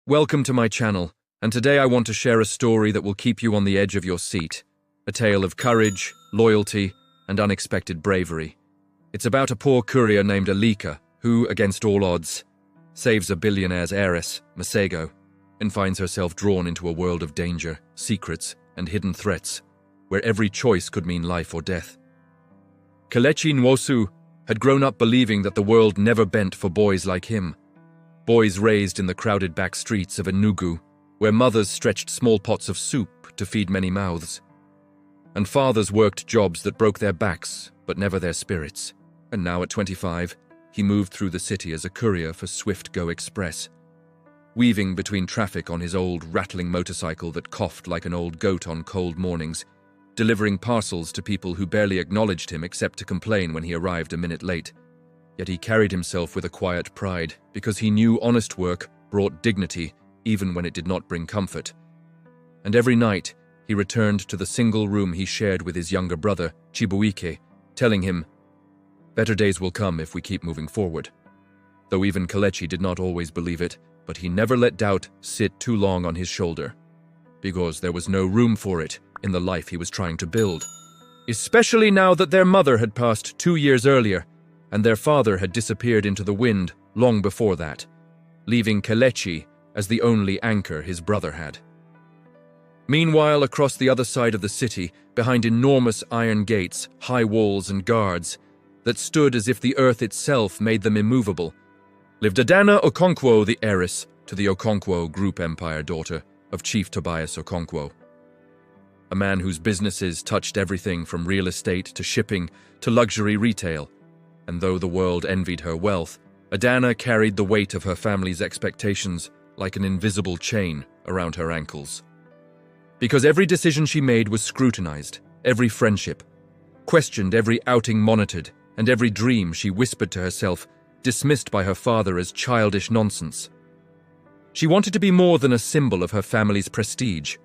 Welcome to my channel, and today I want to share a story that will keep you on the edge of your seat. A tale of courage, loyalty, and unexpected bravery. It's about a poor courier named Alika, who, against all odds, saves a billionaire's heiress, Masego, and finds herself drawn into a world of danger, secrets, and hidden threats, where every choice could mean life or death. Kelechi Nwosu had grown up believing that the world never bent for boys like him. Boys raised in the crowded back streets of Enugu, where mothers stretched small pots of soup to feed many mouths. And fathers worked jobs that broke their backs, but never their spirits. And now at 25, he moved through the city as a courier for Swift Go Express, weaving between traffic on his old rattling motorcycle that coughed like an old goat on cold mornings, delivering parcels to people who barely acknowledged him except to complain when he arrived a minute late. Yet he carried himself with a quiet pride, because he knew honest work brought dignity even when it did not bring comfort. And every night, he returned to the single room he shared with his younger brother, Chibuike, telling him, "Better days will come if we keep moving forward." Though even Kelechi did not always believe it, but he never let doubt sit too long on his shoulder, because there was no room for it in the life he was trying to build. Especially now that their mother had passed 2 years earlier, and their father had disappeared into the wind long before that, leaving Kelechi as the only anchor his brother had. Meanwhile, across the other side of the city, behind enormous iron gates, high walls and guards that stood as if the earth itself made them immovable, lived Adana Okonkwo, the heiress to the Okonkwo group empire, daughter of Chief Tobias Okonkwo. A man whose businesses touched everything from real estate to shipping to luxury retail. And though the world envied her wealth, Adana carried the weight of her family's expectations like an invisible chain around her ankles. Because every decision she made was scrutinized, every friendship questioned, every outing monitored, and every dream she whispered to herself dismissed by her father as childish nonsense. She wanted to be more than a symbol of her family's prestige,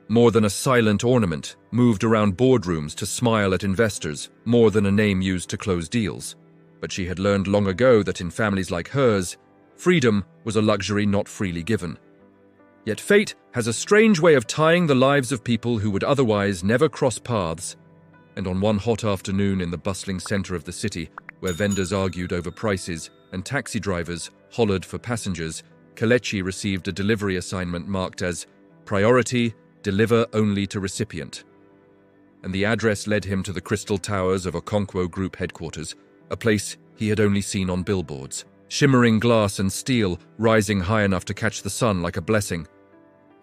more than a silent ornament moved around boardrooms to smile at investors, more than a name used to close deals. But she had learned long ago that in families like hers, freedom was a luxury not freely given. Yet fate has a strange way of tying the lives of people who would otherwise never cross paths. And on one hot afternoon in the bustling center of the city, where vendors argued over prices and taxi drivers hollered for passengers, Kelechi received a delivery assignment marked as "Priority, deliver only to recipient." And the address led him to the crystal towers of Okonkwo Group headquarters, a place he had only seen on billboards, shimmering glass and steel rising high enough to catch the sun like a blessing.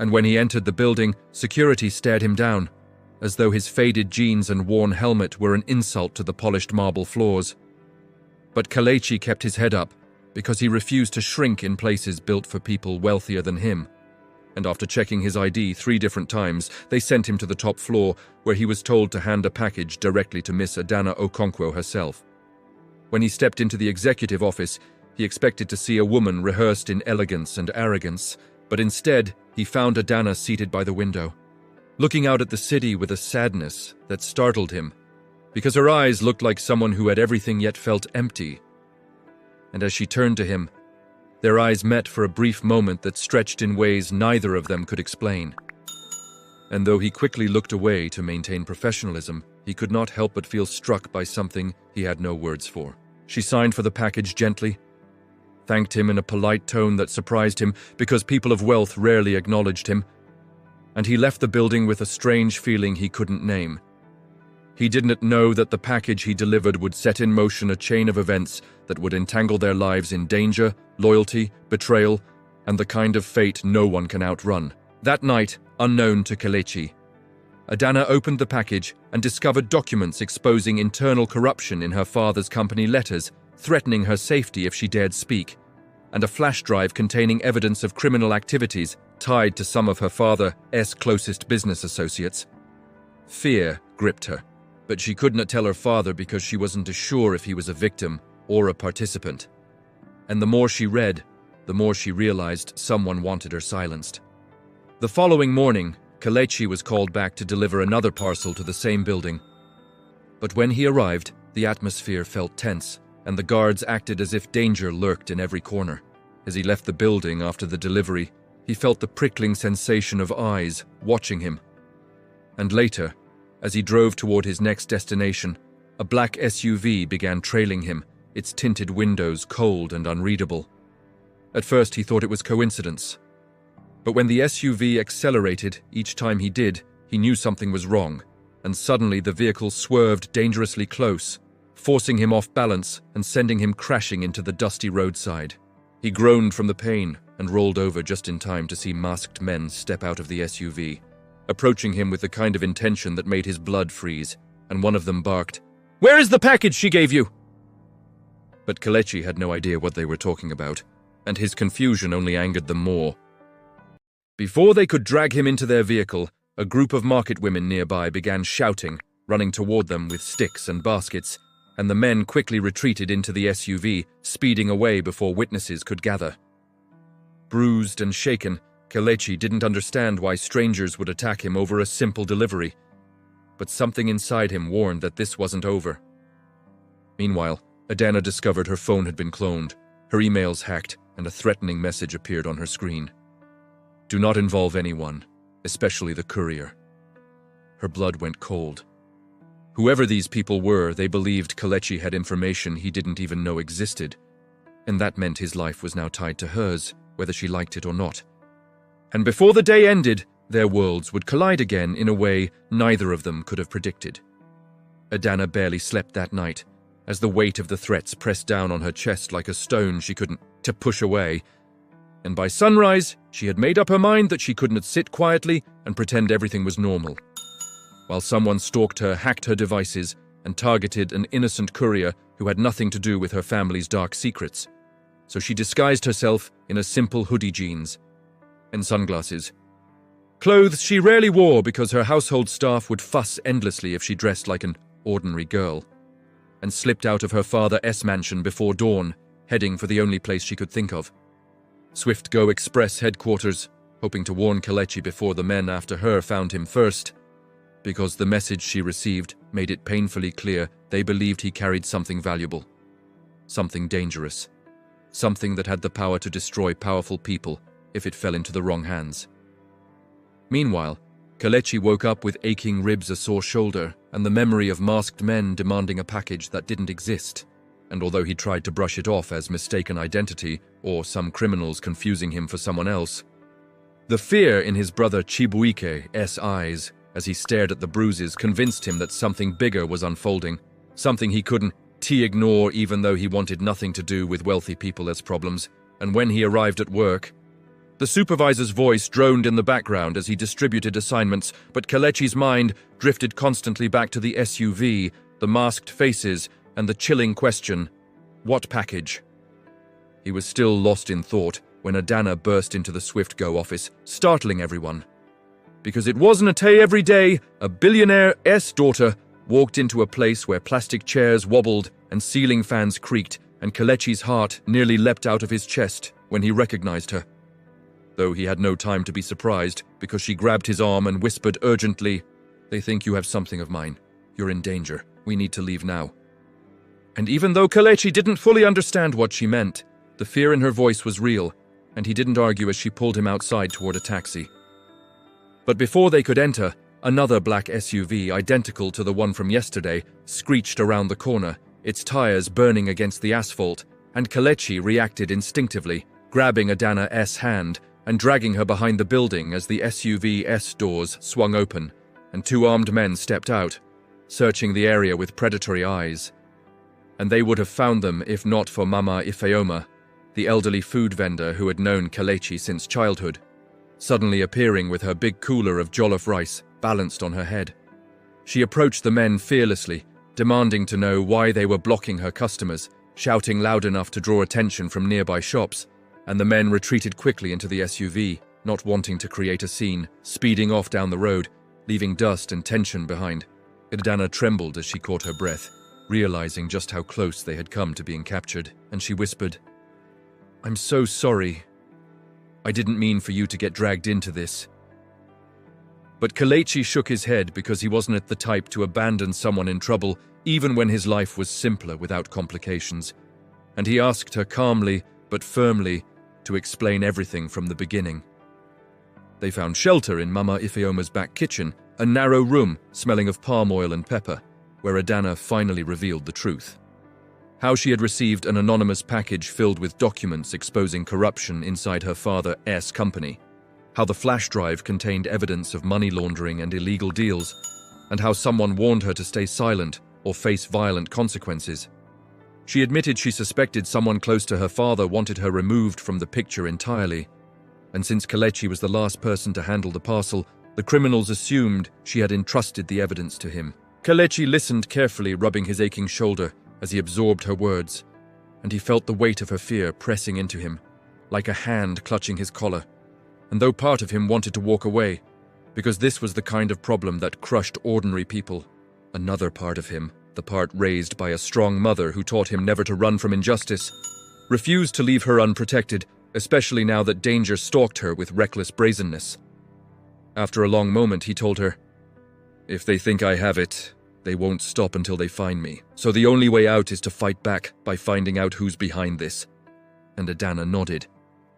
And when he entered the building, security stared him down, as though his faded jeans and worn helmet were an insult to the polished marble floors. But Kelechi kept his head up, because he refused to shrink in places built for people wealthier than him. And after checking his ID 3 different times, they sent him to the top floor, where he was told to hand a package directly to Miss Adana Okonkwo herself. When he stepped into the executive office, he expected to see a woman rehearsed in elegance and arrogance, but instead, he found Adana seated by the window, looking out at the city with a sadness that startled him, because her eyes looked like someone who had everything yet felt empty. And as she turned to him, their eyes met for a brief moment that stretched in ways neither of them could explain. And though he quickly looked away to maintain professionalism, he could not help but feel struck by something he had no words for. She signed for the package gently, thanked him in a polite tone that surprised him because people of wealth rarely acknowledged him, and he left the building with a strange feeling he couldn't name. He didn't know that the package he delivered would set in motion a chain of events that would entangle their lives in danger, loyalty, betrayal, and the kind of fate no one can outrun. That night, unknown to Kelechi, Adana opened the package and discovered documents exposing internal corruption in her father's company letters, threatening her safety if she dared speak, and a flash drive containing evidence of criminal activities tied to some of her father's closest business associates. Fear gripped her, but she could not tell her father because she wasn't sure if he was a victim or a participant. And the more she read, the more she realized someone wanted her silenced. The following morning, Kelechi was called back to deliver another parcel to the same building. But when he arrived, the atmosphere felt tense, and the guards acted as if danger lurked in every corner. As he left the building after the delivery, he felt the prickling sensation of eyes watching him. And later, as he drove toward his next destination, a black SUV began trailing him, its tinted windows cold and unreadable. At first he thought it was coincidence. But when the SUV accelerated each time he did, he knew something was wrong, and suddenly the vehicle swerved dangerously close, forcing him off balance and sending him crashing into the dusty roadside. He groaned from the pain and rolled over just in time to see masked men step out of the SUV, approaching him with the kind of intention that made his blood freeze, and one of them barked, "Where is the package she gave you?" But Kelechi had no idea what they were talking about, and his confusion only angered them more. Before they could drag him into their vehicle, a group of market women nearby began shouting, running toward them with sticks and baskets, and the men quickly retreated into the SUV, speeding away before witnesses could gather. Bruised and shaken, Kelechi didn't understand why strangers would attack him over a simple delivery, but something inside him warned that this wasn't over. Meanwhile, Adana discovered her phone had been cloned, her emails hacked, and a threatening message appeared on her screen. "Do not involve anyone, especially the courier." Her blood went cold. Whoever these people were, they believed Kelechi had information he didn't even know existed, and that meant his life was now tied to hers, whether she liked it or not. And before the day ended, their worlds would collide again in a way neither of them could have predicted. Adana barely slept that night, as the weight of the threats pressed down on her chest like a stone she couldn't push away, and by sunrise, she had made up her mind that she couldn't sit quietly and pretend everything was normal. While someone stalked her, hacked her devices, and targeted an innocent courier who had nothing to do with her family's dark secrets. So she disguised herself in a simple hoodie jeans and sunglasses. Clothes she rarely wore because her household staff would fuss endlessly if she dressed like an ordinary girl, and slipped out of her father's mansion before dawn, heading for the only place she could think of. Swift Go Express headquarters, hoping to warn Kelechi before the men after her found him first, because the message she received made it painfully clear they believed he carried something valuable, something dangerous, something that had the power to destroy powerful people if it fell into the wrong hands. Meanwhile, Kelechi woke up with aching ribs, a sore shoulder, and the memory of masked men demanding a package that didn't exist. And although he tried to brush it off as mistaken identity or some criminals confusing him for someone else, the fear in his brother Chibuike's eyes as he stared at the bruises convinced him that something bigger was unfolding, something he couldn't ignore even though he wanted nothing to do with wealthy people's problems. And when he arrived at work, the supervisor's voice droned in the background as he distributed assignments, but Kelechi's mind drifted constantly back to the SUV, the masked faces, and the chilling question, what package? He was still lost in thought when Adana burst into the Swift Go office, startling everyone. Because it wasn't every day a billionaire's daughter walked into a place where plastic chairs wobbled and ceiling fans creaked, and Kelechi's heart nearly leapt out of his chest when he recognized her. Though he had no time to be surprised, because she grabbed his arm and whispered urgently, "They think you have something of mine. You're in danger. We need to leave now." And even though Kelechi didn't fully understand what she meant, the fear in her voice was real, and he didn't argue as she pulled him outside toward a taxi. But before they could enter, another black SUV, identical to the one from yesterday, screeched around the corner, its tires burning against the asphalt, and Kelechi reacted instinctively, grabbing Adana's hand and dragging her behind the building as the SUV's doors swung open, and two armed men stepped out, searching the area with predatory eyes. And they would have found them if not for Mama Ifeoma, the elderly food vendor who had known Kelechi since childhood, suddenly appearing with her big cooler of jollof rice balanced on her head. She approached the men fearlessly, demanding to know why they were blocking her customers, shouting loud enough to draw attention from nearby shops, and the men retreated quickly into the SUV, not wanting to create a scene, speeding off down the road, leaving dust and tension behind. Adana trembled as she caught her breath, realizing just how close they had come to being captured, and she whispered, "I'm so sorry. I didn't mean for you to get dragged into this." But Kelechi shook his head because he wasn't the type to abandon someone in trouble, even when his life was simpler without complications, and he asked her calmly but firmly to explain everything from the beginning. They found shelter in Mama Ifeoma's back kitchen, a narrow room smelling of palm oil and pepper, where Adana finally revealed the truth. How she had received an anonymous package filled with documents exposing corruption inside her father's company, how the flash drive contained evidence of money laundering and illegal deals, and how someone warned her to stay silent or face violent consequences. She admitted she suspected someone close to her father wanted her removed from the picture entirely, and since Kelechi was the last person to handle the parcel, the criminals assumed she had entrusted the evidence to him. Kelechi listened carefully, rubbing his aching shoulder as he absorbed her words, and he felt the weight of her fear pressing into him, like a hand clutching his collar. And though part of him wanted to walk away, because this was the kind of problem that crushed ordinary people, another part of him, the part raised by a strong mother who taught him never to run from injustice, refused to leave her unprotected, especially now that danger stalked her with reckless brazenness. After a long moment, he told her, "If they think I have it, they won't stop until they find me. So the only way out is to fight back by finding out who's behind this." And Adana nodded,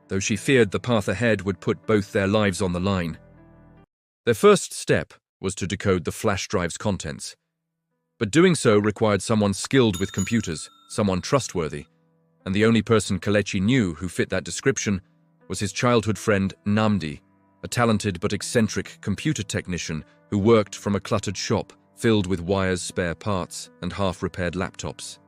though she feared the path ahead would put both their lives on the line. Their first step was to decode the flash drive's contents. But doing so required someone skilled with computers, someone trustworthy, and the only person Kelechi knew who fit that description was his childhood friend Nnamdi, a talented but eccentric computer technician who worked from a cluttered shop filled with wires, spare parts, and half-repaired laptops.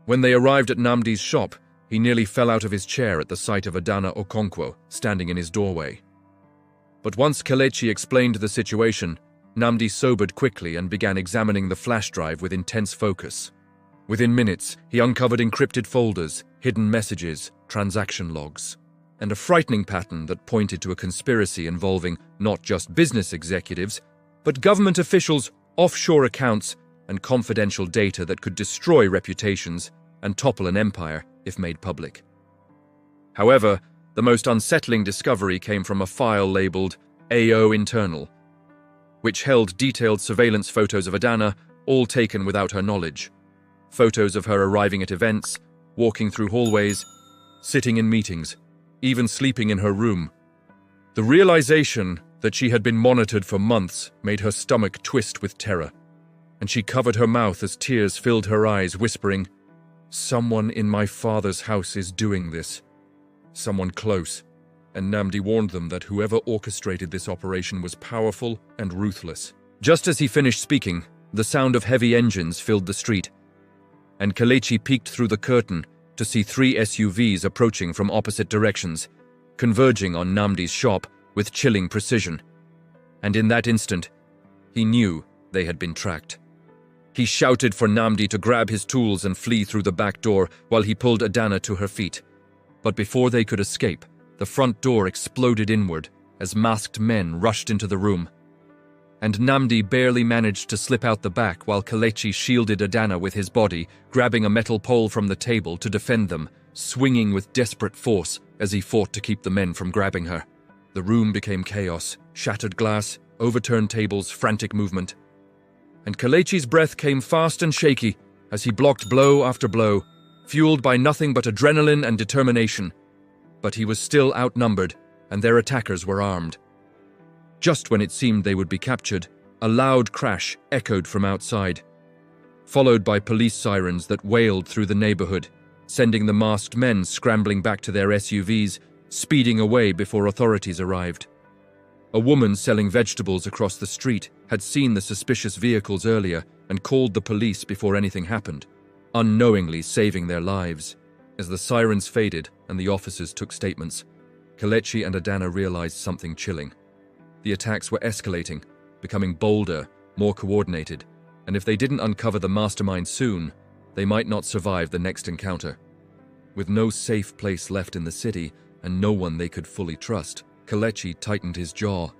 When they arrived at Nnamdi's shop, he nearly fell out of his chair at the sight of Adana Okonkwo standing in his doorway. But once Kelechi explained the situation, Nnamdi sobered quickly and began examining the flash drive with intense focus. Within minutes, he uncovered encrypted folders, hidden messages, transaction logs, and a frightening pattern that pointed to a conspiracy involving not just business executives, but government officials, offshore accounts, and confidential data that could destroy reputations and topple an empire if made public. However, the most unsettling discovery came from a file labeled AO Internal, which held detailed surveillance photos of Adana, all taken without her knowledge. Photos of her arriving at events, walking through hallways, sitting in meetings, even sleeping in her room. The realization that she had been monitored for months made her stomach twist with terror, and she covered her mouth as tears filled her eyes, whispering, "Someone in my father's house is doing this. Someone close." And Nnamdi warned them that whoever orchestrated this operation was powerful and ruthless. Just as he finished speaking, the sound of heavy engines filled the street, and Kelechi peeked through the curtain to see 3 SUVs approaching from opposite directions, converging on Nnamdi's shop with chilling precision. And in that instant, he knew they had been tracked. He shouted for Nnamdi to grab his tools and flee through the back door while he pulled Adana to her feet. But before they could escape, the front door exploded inward as masked men rushed into the room. And Nnamdi barely managed to slip out the back while Kelechi shielded Adana with his body, grabbing a metal pole from the table to defend them, swinging with desperate force as he fought to keep the men from grabbing her. The room became chaos, shattered glass, overturned tables, frantic movement. And Kelechi's breath came fast and shaky as he blocked blow after blow, fueled by nothing but adrenaline and determination. But he was still outnumbered, and their attackers were armed. Just when it seemed they would be captured, a loud crash echoed from outside, followed by police sirens that wailed through the neighborhood, sending the masked men scrambling back to their SUVs, speeding away before authorities arrived. A woman selling vegetables across the street had seen the suspicious vehicles earlier and called the police before anything happened, unknowingly saving their lives. As the sirens faded and the officers took statements, Kelechi and Adana realized something chilling. The attacks were escalating, becoming bolder, more coordinated, and if they didn't uncover the mastermind soon, they might not survive the next encounter. With no safe place left in the city and no one they could fully trust, Kelechi tightened his jaw,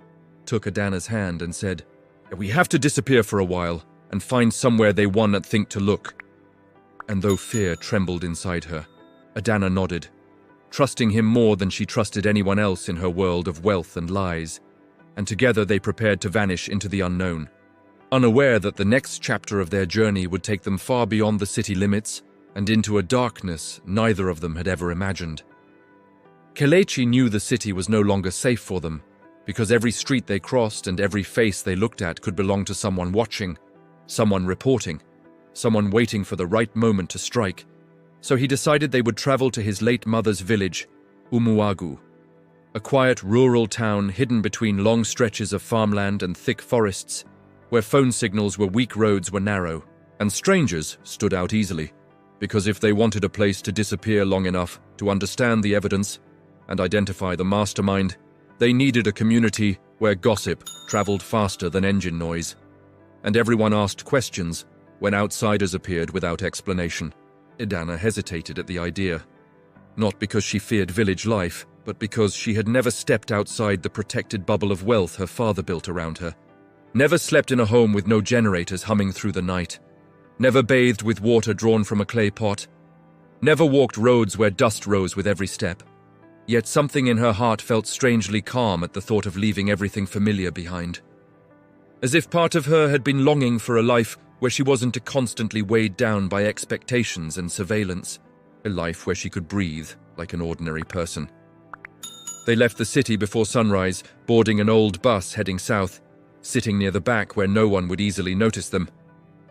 took Adana's hand and said, "We have to disappear for a while and find somewhere they won't think to look." And though fear trembled inside her, Adana nodded, trusting him more than she trusted anyone else in her world of wealth and lies. And together they prepared to vanish into the unknown, unaware that the next chapter of their journey would take them far beyond the city limits and into a darkness neither of them had ever imagined. Kelechi knew the city was no longer safe for them, because every street they crossed and every face they looked at could belong to someone watching, someone reporting, someone waiting for the right moment to strike. So he decided they would travel to his late mother's village, Umuagu, a quiet rural town hidden between long stretches of farmland and thick forests, where phone signals were weak, roads were narrow, and strangers stood out easily, because if they wanted a place to disappear long enough to understand the evidence and identify the mastermind, they needed a community where gossip traveled faster than engine noise, and everyone asked questions when outsiders appeared without explanation. Adana hesitated at the idea, not because she feared village life, but because she had never stepped outside the protected bubble of wealth her father built around her, never slept in a home with no generators humming through the night, never bathed with water drawn from a clay pot, never walked roads where dust rose with every step. Yet something in her heart felt strangely calm at the thought of leaving everything familiar behind. As if part of her had been longing for a life where she wasn't constantly weighed down by expectations and surveillance, a life where she could breathe like an ordinary person. They left the city before sunrise, boarding an old bus heading south, sitting near the back where no one would easily notice them,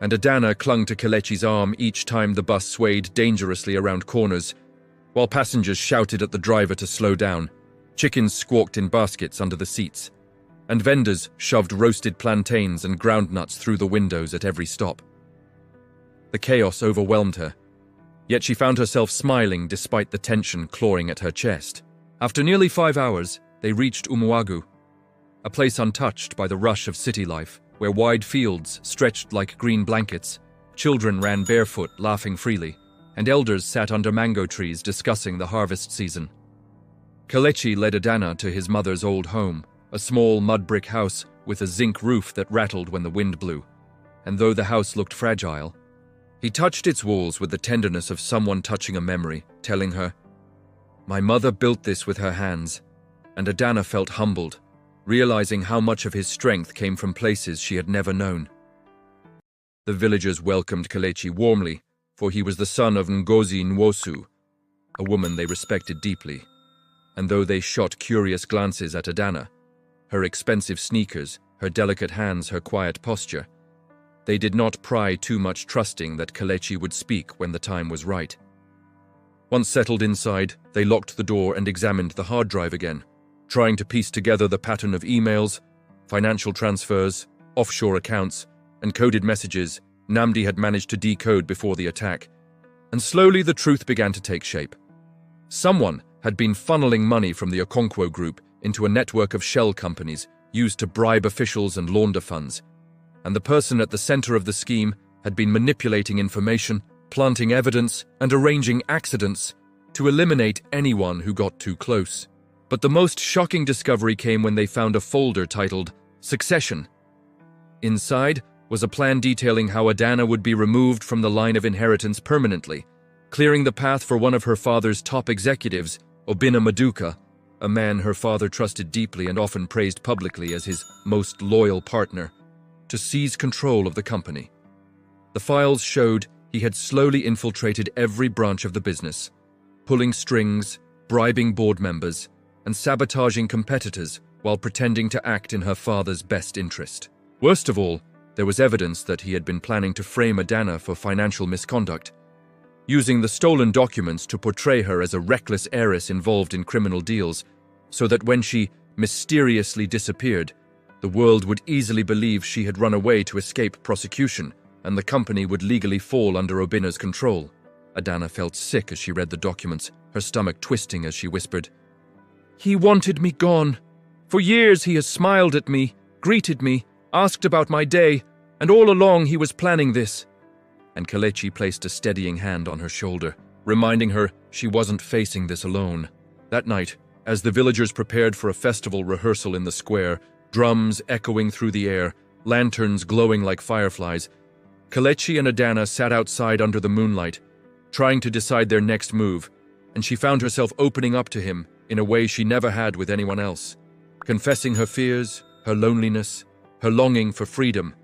and Adana clung to Kelechi's arm each time the bus swayed dangerously around corners, while passengers shouted at the driver to slow down. Chickens squawked in baskets under the seats, and vendors shoved roasted plantains and ground nuts through the windows at every stop. The chaos overwhelmed her, yet she found herself smiling despite the tension clawing at her chest. After nearly 5 hours, they reached Umuagu, a place untouched by the rush of city life, where wide fields stretched like green blankets, children ran barefoot, laughing freely, and elders sat under mango trees discussing the harvest season. Kelechi led Adana to his mother's old home, a small mud-brick house with a zinc roof that rattled when the wind blew, and though the house looked fragile, he touched its walls with the tenderness of someone touching a memory, telling her, "My mother built this with her hands," and Adana felt humbled, realizing how much of his strength came from places she had never known. The villagers welcomed Kelechi warmly, for he was the son of Ngozi Nwosu, a woman they respected deeply, and though they shot curious glances at Adana, her expensive sneakers, her delicate hands, her quiet posture, they did not pry too much, trusting that Kelechi would speak when the time was right. Once settled inside, they locked the door and examined the hard drive again, trying to piece together the pattern of emails, financial transfers, offshore accounts, and coded messages Namdi had managed to decode before the attack. And slowly the truth began to take shape. Someone had been funneling money from the Okonkwo group into a network of shell companies used to bribe officials and launder funds, and the person at the center of the scheme had been manipulating information, planting evidence, and arranging accidents to eliminate anyone who got too close. But the most shocking discovery came when they found a folder titled Succession. Inside was a plan detailing how Adana would be removed from the line of inheritance permanently, clearing the path for one of her father's top executives, Obinna Maduka, a man her father trusted deeply and often praised publicly as his most loyal partner, to seize control of the company. The files showed he had slowly infiltrated every branch of the business, pulling strings, bribing board members, and sabotaging competitors while pretending to act in her father's best interest. Worst of all, there was evidence that he had been planning to frame Adana for financial misconduct, using the stolen documents to portray her as a reckless heiress involved in criminal deals, so that when she mysteriously disappeared, the world would easily believe she had run away to escape prosecution, and the company would legally fall under Obinna's control. Adana felt sick as she read the documents, her stomach twisting as she whispered, "He wanted me gone. For years he has smiled at me, greeted me, asked about my day, and all along he was planning this." And Kelechi placed a steadying hand on her shoulder, reminding her she wasn't facing this alone. That night, as the villagers prepared for a festival rehearsal in the square, drums echoing through the air, lanterns glowing like fireflies, Kelechi and Adana sat outside under the moonlight, trying to decide their next move, and she found herself opening up to him in a way she never had with anyone else, confessing her fears, her loneliness, her longing for freedom,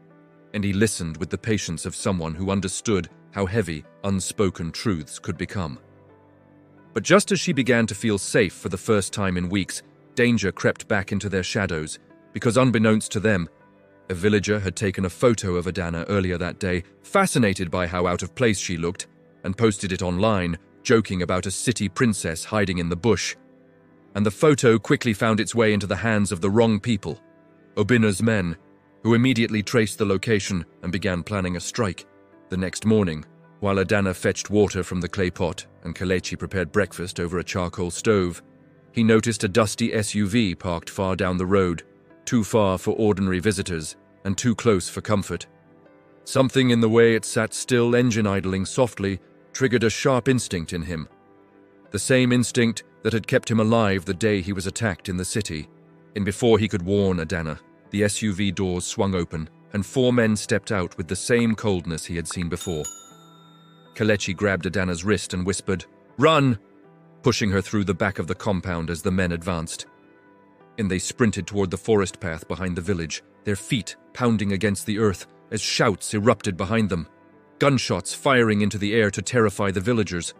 and he listened with the patience of someone who understood how heavy unspoken truths could become. But just as she began to feel safe for the first time in weeks, danger crept back into their shadows, because unbeknownst to them, a villager had taken a photo of Adana earlier that day, fascinated by how out of place she looked, and posted it online, joking about a city princess hiding in the bush. And the photo quickly found its way into the hands of the wrong people, Obina's men, who immediately traced the location and began planning a strike. The next morning, while Adana fetched water from the clay pot and Kelechi prepared breakfast over a charcoal stove, he noticed a dusty SUV parked far down the road, too far for ordinary visitors and too close for comfort. Something in the way it sat still, engine idling softly, triggered a sharp instinct in him. The same instinct that had kept him alive the day he was attacked in the city. And before he could warn Adana, the SUV doors swung open and 4 men stepped out with the same coldness he had seen before. Kelechi grabbed Adana's wrist and whispered, "Run!" pushing her through the back of the compound as the men advanced. And they sprinted toward the forest path behind the village, their feet pounding against the earth as shouts erupted behind them, gunshots firing into the air to terrify the villagers.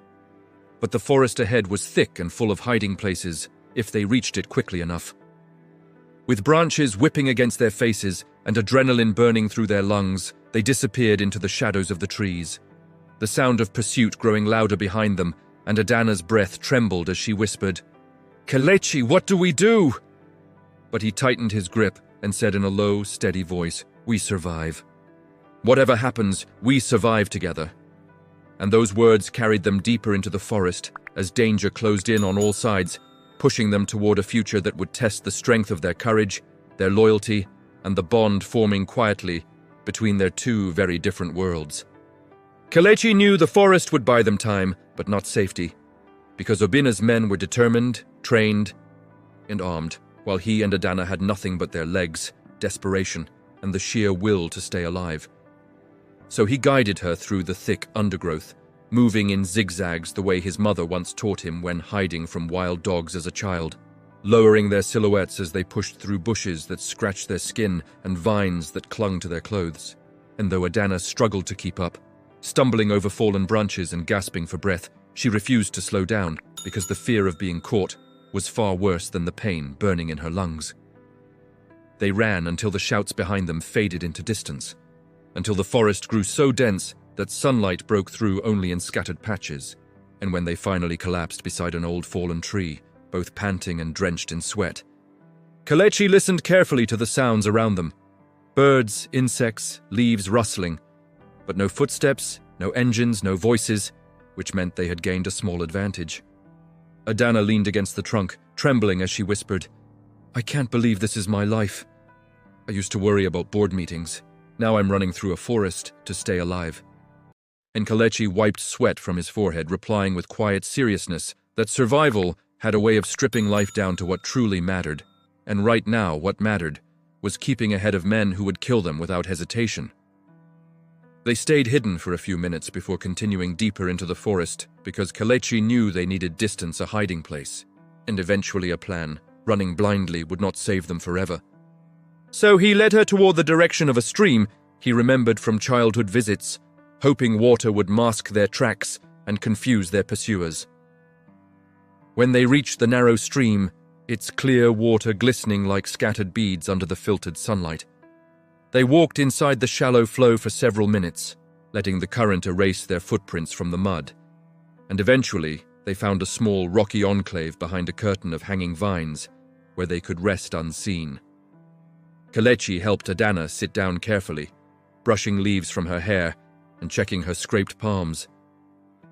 But the forest ahead was thick and full of hiding places, if they reached it quickly enough. With branches whipping against their faces and adrenaline burning through their lungs, they disappeared into the shadows of the trees. The sound of pursuit growing louder behind them, and Adana's breath trembled as she whispered, "Kelechi, what do we do?" But he tightened his grip and said in a low, steady voice, "We survive. Whatever happens, we survive together." And those words carried them deeper into the forest as danger closed in on all sides, pushing them toward a future that would test the strength of their courage, their loyalty, and the bond forming quietly between their 2 very different worlds. Kelechi knew the forest would buy them time, but not safety, because Obina's men were determined, trained, and armed, while he and Adana had nothing but their legs, desperation, and the sheer will to stay alive. So he guided her through the thick undergrowth, moving in zigzags the way his mother once taught him when hiding from wild dogs as a child, lowering their silhouettes as they pushed through bushes that scratched their skin and vines that clung to their clothes. And though Adana struggled to keep up, stumbling over fallen branches and gasping for breath, she refused to slow down because the fear of being caught was far worse than the pain burning in her lungs. They ran until the shouts behind them faded into distance, until the forest grew so dense that sunlight broke through only in scattered patches, and when they finally collapsed beside an old fallen tree, both panting and drenched in sweat. Kelechi listened carefully to the sounds around them. Birds, insects, leaves rustling, but no footsteps, no engines, no voices, which meant they had gained a small advantage. Adana leaned against the trunk, trembling as she whispered, "I can't believe this is my life. I used to worry about board meetings. Now I'm running through a forest to stay alive." And Kelechi wiped sweat from his forehead, replying with quiet seriousness that survival had a way of stripping life down to what truly mattered. And right now, what mattered was keeping ahead of men who would kill them without hesitation. They stayed hidden for a few minutes before continuing deeper into the forest because Kelechi knew they needed distance, a hiding place, and eventually a plan. Running blindly would not save them forever. So he led her toward the direction of a stream he remembered from childhood visits, hoping water would mask their tracks and confuse their pursuers. When they reached the narrow stream, its clear water glistening like scattered beads under the filtered sunlight, they walked inside the shallow flow for several minutes, letting the current erase their footprints from the mud, and eventually they found a small rocky enclave behind a curtain of hanging vines where they could rest unseen. Kelechi helped Adana sit down carefully, brushing leaves from her hair and checking her scraped palms,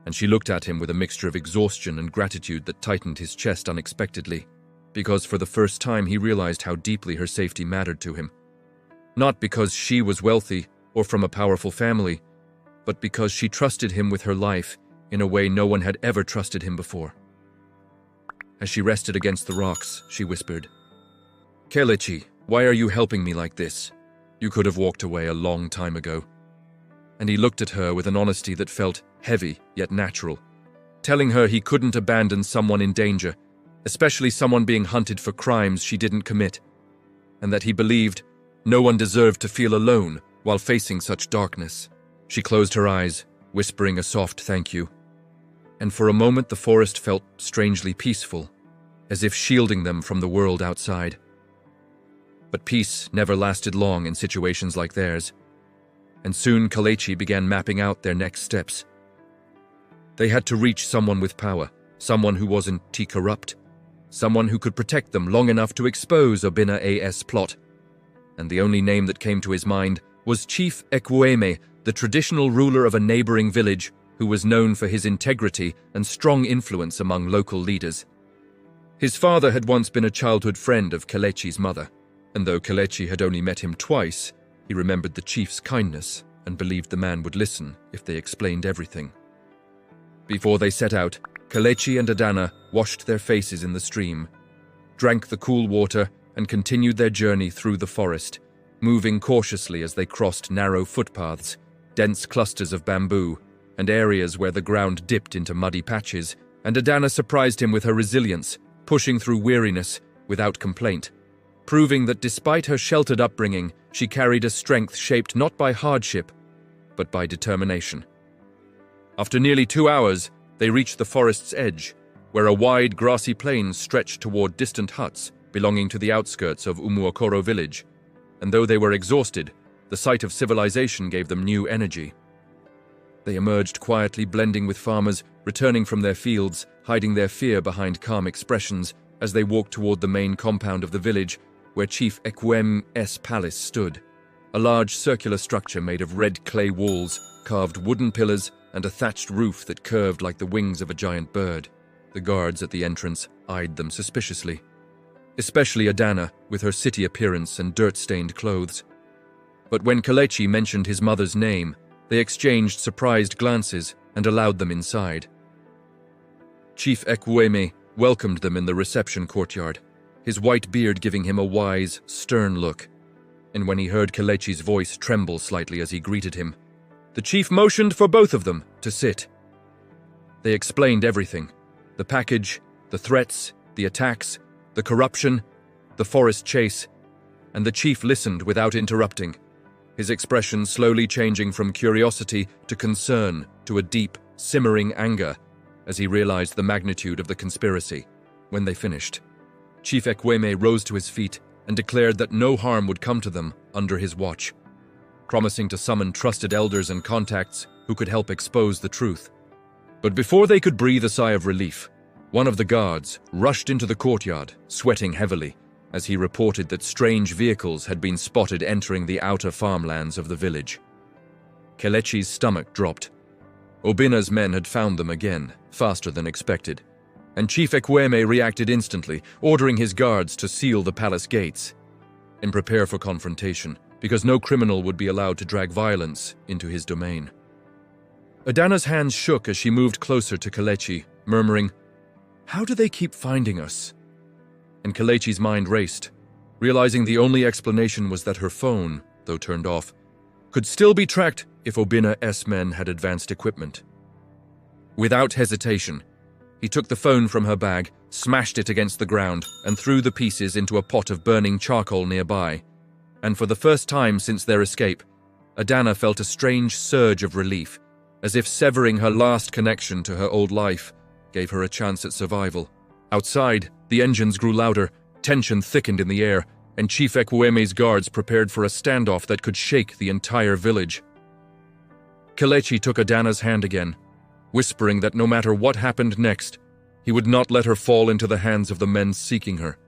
and she looked at him with a mixture of exhaustion and gratitude that tightened his chest unexpectedly, because for the first time he realized how deeply her safety mattered to him. Not because she was wealthy or from a powerful family, but because she trusted him with her life in a way no one had ever trusted him before. As she rested against the rocks, she whispered, "Kelechi, why are you helping me like this? You could have walked away a long time ago." And he looked at her with an honesty that felt heavy yet natural, telling her he couldn't abandon someone in danger, especially someone being hunted for crimes she didn't commit, and that he believed no one deserved to feel alone while facing such darkness. She closed her eyes, whispering a soft thank you, and for a moment the forest felt strangely peaceful, as if shielding them from the world outside. But peace never lasted long in situations like theirs, and soon Kelechi began mapping out their next steps. They had to reach someone with power, someone who wasn't too corrupt, someone who could protect them long enough to expose Obina A.'s plot. And the only name that came to his mind was Chief Ekwueme, the traditional ruler of a neighboring village who was known for his integrity and strong influence among local leaders. His father had once been a childhood friend of Kelechi's mother, and though Kelechi had only met him twice, he remembered the chief's kindness and believed the man would listen if they explained everything. Before they set out, Kelechi and Adana washed their faces in the stream, drank the cool water, and continued their journey through the forest, moving cautiously as they crossed narrow footpaths, dense clusters of bamboo, and areas where the ground dipped into muddy patches, and Adana surprised him with her resilience, pushing through weariness without complaint, proving that despite her sheltered upbringing, she carried a strength shaped not by hardship, but by determination. After nearly 2 hours, they reached the forest's edge, where a wide, grassy plain stretched toward distant huts belonging to the outskirts of Umuokoro village, and though they were exhausted, the sight of civilization gave them new energy. They emerged quietly, blending with farmers, returning from their fields, hiding their fear behind calm expressions as they walked toward the main compound of the village, where Chief Ekwueme's palace stood, a large circular structure made of red clay walls, carved wooden pillars, and a thatched roof that curved like the wings of a giant bird. The guards at the entrance eyed them suspiciously, especially Adana, with her city appearance and dirt-stained clothes. But when Kelechi mentioned his mother's name, they exchanged surprised glances and allowed them inside. Chief Ekwueme welcomed them in the reception courtyard, his white beard giving him a wise, stern look. And when he heard Kelechi's voice tremble slightly as he greeted him, the chief motioned for both of them to sit. They explained everything: the package, the threats, the attacks, the corruption, the forest chase, and the chief listened without interrupting, his expression slowly changing from curiosity to concern to a deep, simmering anger as he realized the magnitude of the conspiracy. When they finished, Chief Ekwueme rose to his feet and declared that no harm would come to them under his watch, promising to summon trusted elders and contacts who could help expose the truth. But before they could breathe a sigh of relief, one of the guards rushed into the courtyard, sweating heavily, as he reported that strange vehicles had been spotted entering the outer farmlands of the village. Kelechi's stomach dropped. Obina's men had found them again, faster than expected, and Chief Ekwueme reacted instantly, ordering his guards to seal the palace gates and prepare for confrontation, because no criminal would be allowed to drag violence into his domain. Adana's hands shook as she moved closer to Kelechi, murmuring, "How do they keep finding us?" And Kelechi's mind raced, realizing the only explanation was that her phone, though turned off, could still be tracked if Obina's men had advanced equipment. Without hesitation, he took the phone from her bag, smashed it against the ground, and threw the pieces into a pot of burning charcoal nearby. And for the first time since their escape, Adana felt a strange surge of relief, as if severing her last connection to her old life gave her a chance at survival. Outside, the engines grew louder, tension thickened in the air, and Chief Ekwueme's guards prepared for a standoff that could shake the entire village. Kelechi took Adana's hand again, whispering that no matter what happened next, he would not let her fall into the hands of the men seeking her,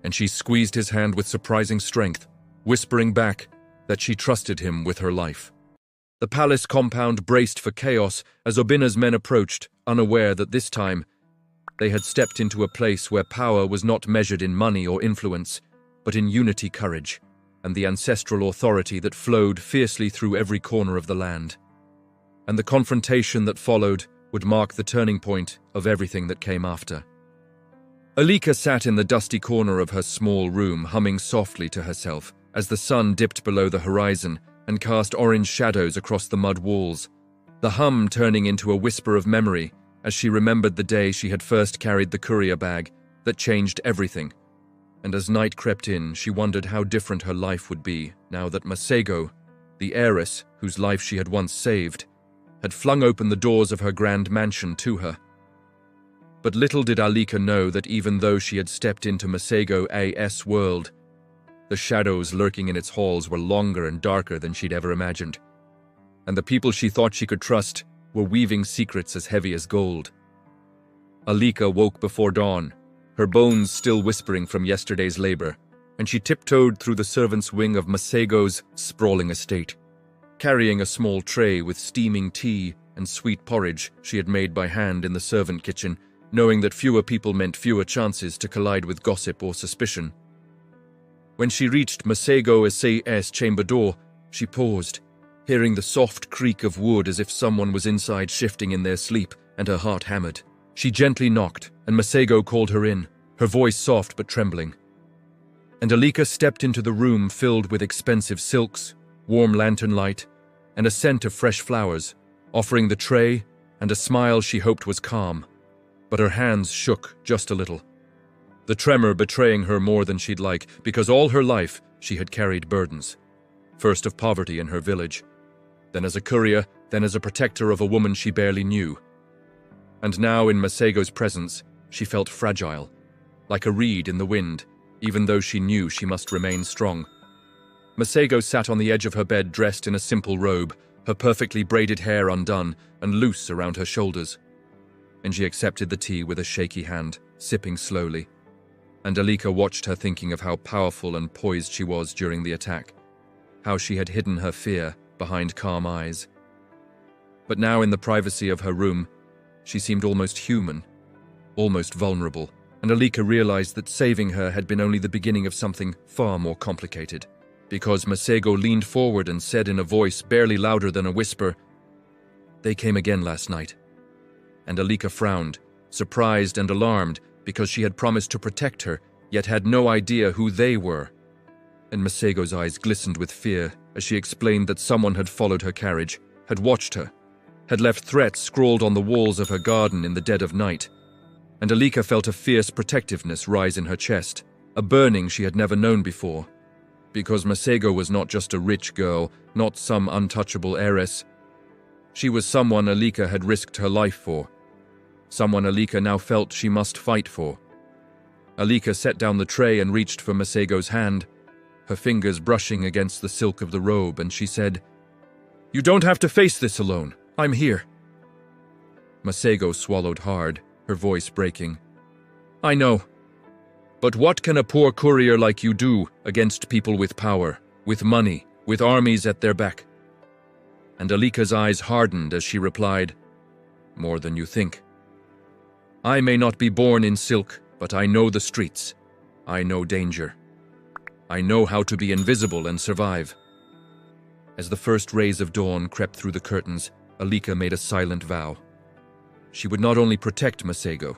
and she squeezed his hand with surprising strength, whispering back that she trusted him with her life. The palace compound braced for chaos as Obina's men approached, unaware that this time they had stepped into a place where power was not measured in money or influence, but in unity, courage, and the ancestral authority that flowed fiercely through every corner of the land. And the confrontation that followed would mark the turning point of everything that came after. Alika sat in the dusty corner of her small room, humming softly to herself as the sun dipped below the horizon and cast orange shadows across the mud walls, the hum turning into a whisper of memory as she remembered the day she had first carried the courier bag that changed everything. And as night crept in, she wondered how different her life would be now that Masego, the heiress whose life she had once saved, had flung open the doors of her grand mansion to her. But little did Alika know that even though she had stepped into Masego's world, the shadows lurking in its halls were longer and darker than she'd ever imagined. And the people she thought she could trust were weaving secrets as heavy as gold. Alika woke before dawn, her bones still whispering from yesterday's labor, and she tiptoed through the servants' wing of Masego's sprawling estate, carrying a small tray with steaming tea and sweet porridge she had made by hand in the servant kitchen, knowing that fewer people meant fewer chances to collide with gossip or suspicion. When she reached Masego's chamber door, she paused, hearing the soft creak of wood as if someone was inside shifting in their sleep, and her heart hammered. She gently knocked, and Masego called her in, her voice soft but trembling. And Alika stepped into the room filled with expensive silks, warm lantern light, and a scent of fresh flowers, offering the tray and a smile she hoped was calm. But her hands shook just a little, the tremor betraying her more than she'd like, because all her life she had carried burdens. First of poverty in her village, then as a courier, then as a protector of a woman she barely knew. And now in Masego's presence, she felt fragile, like a reed in the wind, even though she knew she must remain strong. Masego sat on the edge of her bed dressed in a simple robe, her perfectly braided hair undone and loose around her shoulders. And she accepted the tea with a shaky hand, sipping slowly. And Alika watched her, thinking of how powerful and poised she was during the attack, how she had hidden her fear behind calm eyes. But now in the privacy of her room, she seemed almost human, almost vulnerable, and Alika realized that saving her had been only the beginning of something far more complicated, because Masego leaned forward and said in a voice barely louder than a whisper, "They came again last night." And Alika frowned, surprised and alarmed, because she had promised to protect her, yet had no idea who they were. And Masego's eyes glistened with fear as she explained that someone had followed her carriage, had watched her, had left threats scrawled on the walls of her garden in the dead of night. And Alika felt a fierce protectiveness rise in her chest, a burning she had never known before. Because Masego was not just a rich girl, not some untouchable heiress. She was someone Alika had risked her life for, someone Alika now felt she must fight for. Alika set down the tray and reached for Masego's hand, her fingers brushing against the silk of the robe, and she said, "You don't have to face this alone. I'm here." Masego swallowed hard, her voice breaking. "I know. But what can a poor courier like you do against people with power, with money, with armies at their back?" And Alika's eyes hardened as she replied, "More than you think. I may not be born in silk, but I know the streets. I know danger. I know how to be invisible and survive." As the first rays of dawn crept through the curtains, Alika made a silent vow. She would not only protect Masego,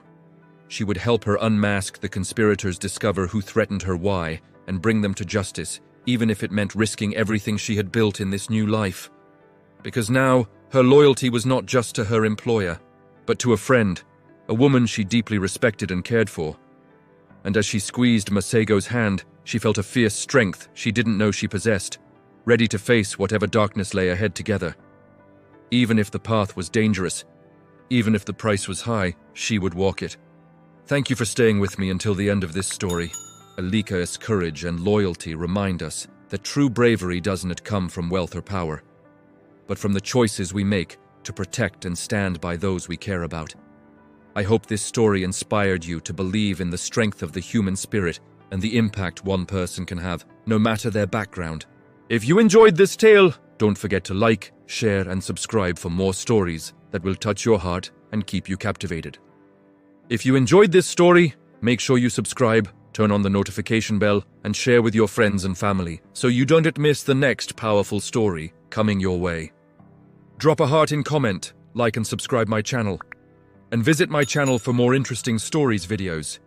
she would help her unmask the conspirators, discover who threatened her why, and bring them to justice, even if it meant risking everything she had built in this new life. Because now, her loyalty was not just to her employer, but to a friend, a woman she deeply respected and cared for. And as she squeezed Masego's hand, she felt a fierce strength she didn't know she possessed, ready to face whatever darkness lay ahead together. Even if the path was dangerous, even if the price was high, she would walk it. Thank you for staying with me until the end of this story. Alika's courage and loyalty remind us that true bravery doesn't come from wealth or power, but from the choices we make to protect and stand by those we care about. I hope this story inspired you to believe in the strength of the human spirit and the impact one person can have, no matter their background. If you enjoyed this tale, don't forget to like, share, and subscribe for more stories that will touch your heart and keep you captivated. If you enjoyed this story, make sure you subscribe, turn on the notification bell, and share with your friends and family so you don't miss the next powerful story coming your way. Drop a heart in comment, like and subscribe my channel, and visit my channel for more interesting stories videos.